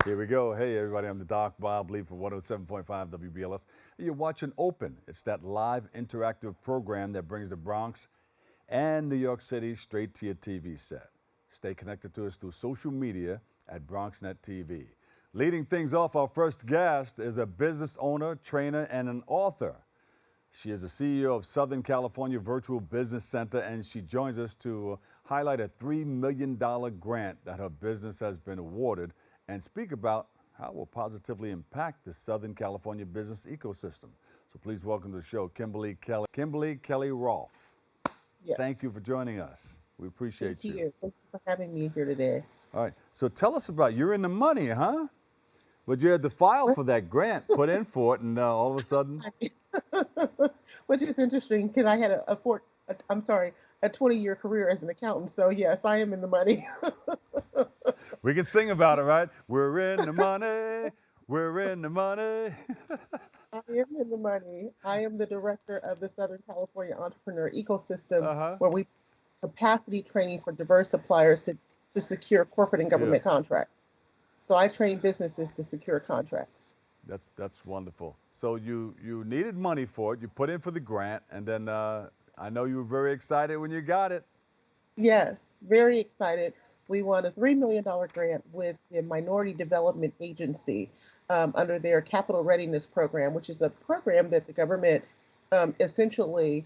Here we go. Hey, everybody, I'm the Doc Bob Lee from 107.5 WBLS. You're watching Open. It's that live interactive program that brings the Bronx and New York City straight to your TV set. Stay connected to us through social media at BronxNet TV. Leading things off, our first guest is a business owner, trainer, and an author. She is the CEO of Southern California Virtual Business Center, and she joins us to highlight a $3 million grant that her business has been awarded and speak about how it will positively impact the Southern California business ecosystem. So please welcome to the show, Kimberly Kelly-Rolfe. Yes. Thank you for joining us. We appreciate Thank you. you. Thank you for having me here today. All right, so tell us about, you're in the money, huh? But you had to file for that grant, put in for it, and all of a sudden, Which is interesting because I had a 20-year career as an accountant. So yes, I am in the money. we can sing about it, right? We're in the money, we're in the money. I am in the money. I am the director of the Southern California Entrepreneur Ecosystem, Uh-huh. where we capacity training for diverse suppliers to secure corporate and Yeah, government contracts. So I train businesses to secure contracts. that's wonderful. So you needed money for it, you put in for the grant, and then I know you were very excited when you got it. Yes, very excited. We won a $3 million grant with the Minority Development Agency under their Capital Readiness program, which is a program that the government essentially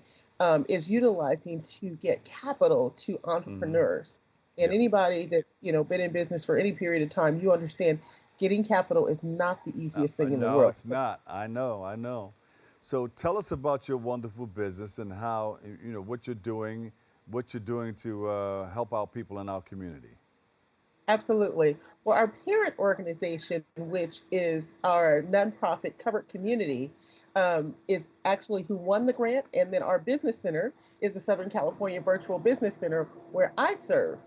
is utilizing to get capital to Mm-hmm. entrepreneurs. And Yep. anybody that's been in business for any period of time, you understand getting capital is not the easiest thing in the No, world. it's not. I know. So tell us about your wonderful business and how, what you're doing to help out people in our community. Absolutely. Well, our parent organization, which is our nonprofit covered community, is actually who won the grant, and then our business center is the Southern California Virtual Business Center, where I serve.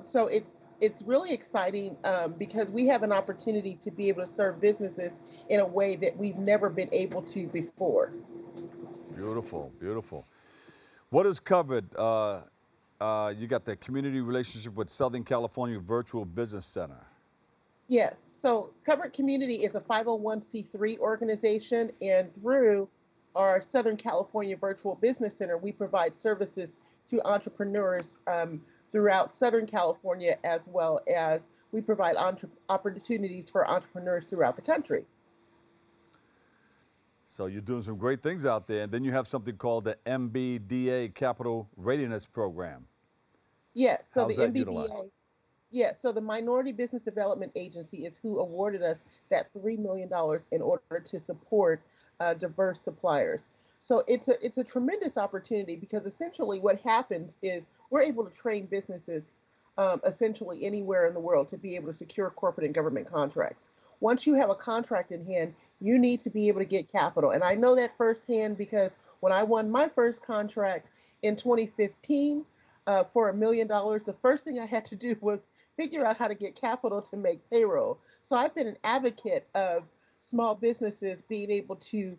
So it's really exciting because we have an opportunity to be able to serve businesses in a way that we've never been able to before. Beautiful, beautiful. What is covered? You got the community relationship with Southern California Virtual Business Center. Yes. So Covered Community is a 501c3 organization, and through our Southern California Virtual Business Center, we provide services to entrepreneurs throughout Southern California, as well as we provide opportunities for entrepreneurs throughout the country. So you're doing some great things out there. And then you have something called the MBDA Capital Readiness Program. Yes. So How's the that utilized? MBDA, yes. So the Minority Business Development Agency is who awarded us that $3 million in order to support diverse suppliers. So it's a tremendous opportunity because essentially what happens is we're able to train businesses essentially anywhere in the world to be able to secure corporate and government contracts. Once you have a contract in hand, you need to be able to get capital. And I know that firsthand because when I won my first contract in 2015 for $1 million, the first thing I had to do was figure out how to get capital to make payroll. So I've been an advocate of small businesses being able to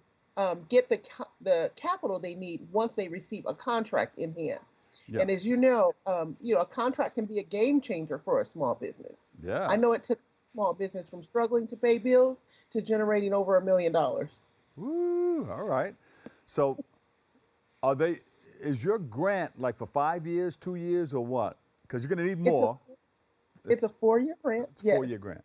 get the capital they need once they receive a contract in hand. Yeah. And as a contract can be a game changer for a small business. I Yeah. know it took a small business from struggling to pay bills to generating over $1 million. Woo. All right. So are they, is your grant like for 5 years, 2 years, or what? Because you're going to need It's a more. it's a 4-year grant. It's a 4 year Yes, grant.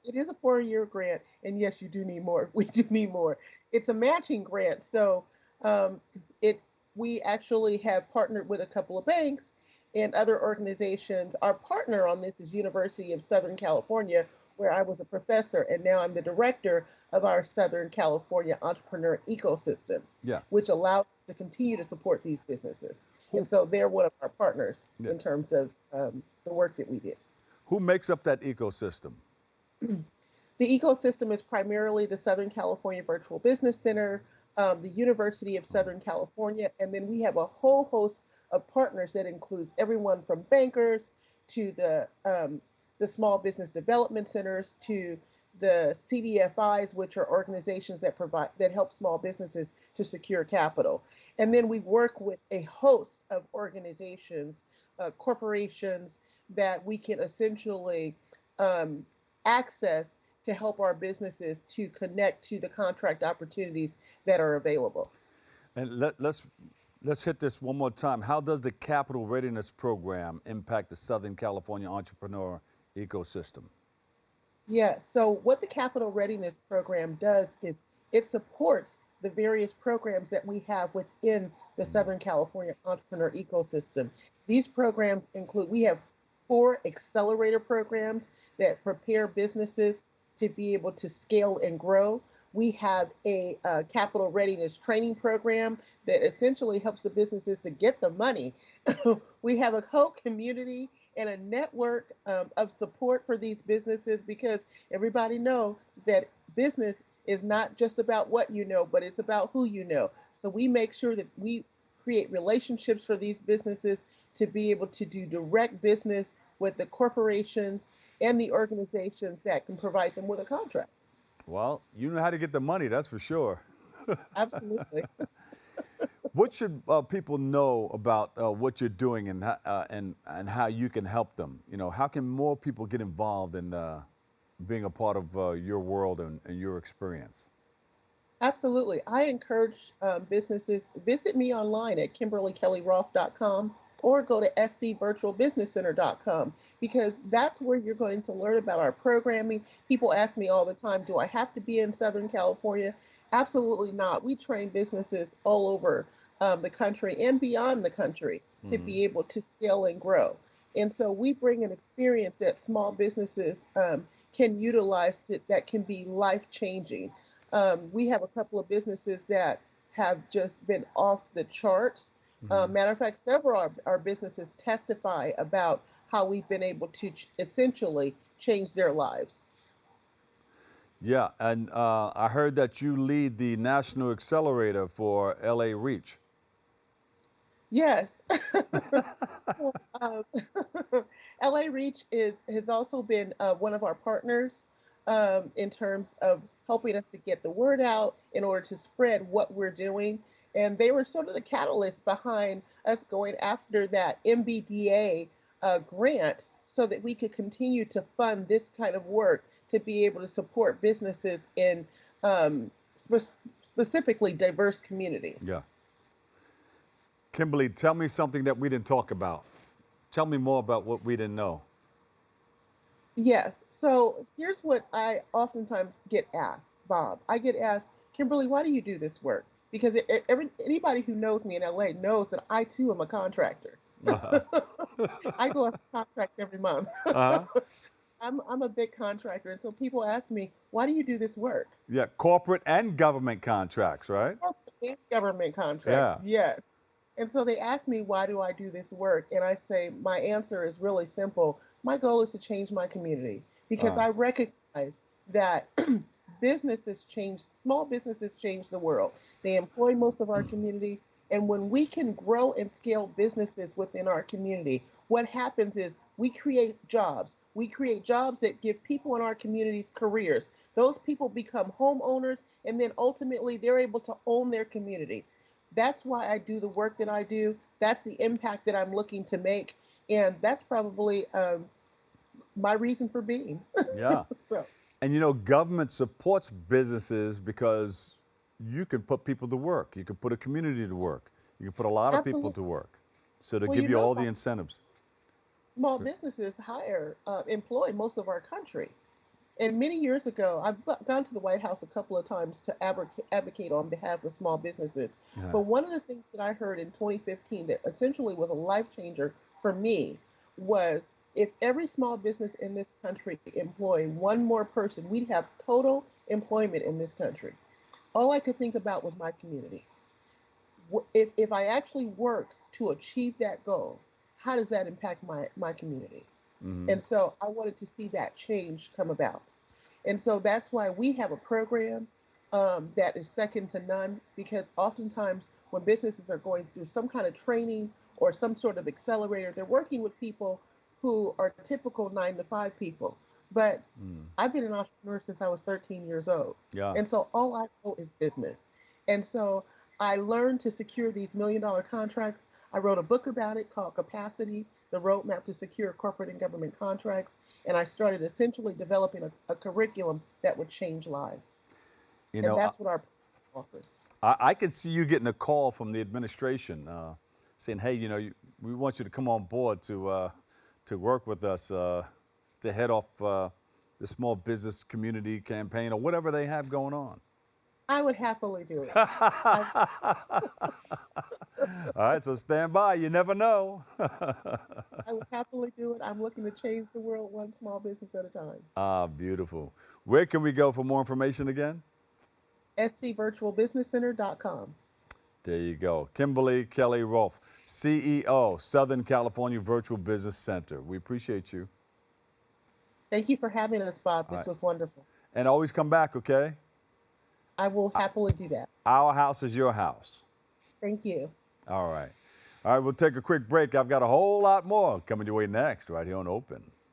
it is a 4-year grant, and yes, you do need more. We do need more. It's a matching grant, so um, it we actually have partnered with a couple of banks and other organizations. Our partner on this is University of Southern California, where I was a professor, and now I'm the director of our Southern California Entrepreneur Ecosystem, Yeah. which allows us to continue to support these businesses. And Who, so they're one of our partners yeah. in terms of the work that we did. Who makes up that ecosystem? The ecosystem is primarily the Southern California Virtual Business Center, the University of Southern California, and then we have a whole host of partners that includes everyone from bankers to the small business development centers to the CDFIs, which are organizations that help small businesses to secure capital. And then we work with a host of organizations, corporations that we can essentially um, access to help our businesses to connect to the contract opportunities that are available. And let's hit this one more time. How does the Capital Readiness Program impact the Southern California entrepreneur ecosystem? Yeah, so what the Capital Readiness Program does is it supports the various programs that we have within the Mhm. Southern California entrepreneur ecosystem. These programs include, we have 4 accelerator programs that prepare businesses to be able to scale and grow. We have a capital readiness training program that essentially helps the businesses to get the money. We have a whole community and a network of support for these businesses because everybody knows that business is not just about what you know, but it's about who you know. So we make sure that we create relationships for these businesses to be able to do direct business with the corporations and the organizations that can provide them with a contract. Well, you know how to get the money, that's for sure. Absolutely. What should people know about what you're doing and how you can help them? You know, how can more people get involved in being a part of your world and your experience? Absolutely. I encourage businesses, visit me online at KimberlyKelly-Rolfe.com or go to scvirtualbusinesscenter.com because that's where you're going to learn about our programming. People ask me all the time, do I have to be in Southern California? Absolutely not. We train businesses all over the country and beyond the country to Hmm. be able to scale and grow. And so we bring an experience that small businesses can utilize that can be life changing. We have a couple of businesses that have just been off the charts. Hmm. Matter of fact, several of our businesses testify about how we've been able to essentially change their lives. Yeah, and I heard that you lead the National Accelerator for LA Reach. Yes. Well, LA Reach has also been one of our partners in terms of helping us to get the word out in order to spread what we're doing. And they were sort of the catalyst behind us going after that MBDA grant so that we could continue to fund this kind of work to be able to support businesses in specifically diverse communities. Yeah. Kimberly, tell me something that we didn't talk about. Tell me more about what we didn't know. Yes. So here's what I oftentimes get asked, Bob. I get asked, Kimberly, why do you do this work? Because anybody who knows me in LA knows that I too am a contractor. Uh-huh. I go after contracts every month. Uh-huh. I'm a big contractor, and so people ask me, why do you do this work? Yeah, corporate and government contracts, right? Corporate and government contracts, Yeah. yes. And so they ask me, why do I do this work? And I say, my answer is really simple. My goal is to change my community because Uh, I recognize that small businesses change the world. They employ most of our community. And when we can grow and scale businesses within our community, what happens is we create jobs. We create jobs that give people in our communities careers. Those people become homeowners, and then ultimately they're able to own their communities. That's why I do the work that I do. That's the impact that I'm looking to make. And that's probably my reason for being. yeah. So, And you know, government supports businesses because you can put people to work. You can put a community to work. You can put a lot of people absolutely. to work. So to Well, give you all the incentives. small businesses employ most of our country. And many years ago, I've gone to the White House a couple of times to advocate on behalf of small businesses. Yeah. But one of the things that I heard in 2015 that essentially was a life changer for me was if every small business in this country employed one more person, we'd have total employment in this country. All I could think about was my community. If I actually work to achieve that goal, how does that impact my community? Hmm. And so I wanted to see that change come about. And so that's why we have a program that is second to none because oftentimes when businesses are going through some kind of training or some sort of accelerator, they're working with people who are typical 9 to 5 people. But Mm. I've been an entrepreneur since I was 13 years old. Yeah. And so all I know is business. And so I learned to secure these $1 million contracts. I wrote a book about it called Capacity the roadmap to secure corporate and government contracts, and I started essentially developing a curriculum that would change lives. You And know, that's what our program offers. I could see you getting a call from the administration saying, "Hey, we want you to come on board to work with us to head off the small business community campaign or whatever they have going on." I would happily do it. All right, so stand by. You never know. I would happily do it. I'm looking to change the world one small business at a time. Ah, beautiful. Where can we go for more information again? scvirtualbusinesscenter.com. There you go. Kimberly Kelly-Rolfe, CEO, Southern California Virtual Business Center. We appreciate you. Thank you for having us, Bob. This right. was wonderful. And always come back, okay? I will happily do that. Our house is your house. Thank you. All right. All right, we'll take a quick break. I've got a whole lot more coming your way next, right here on Open.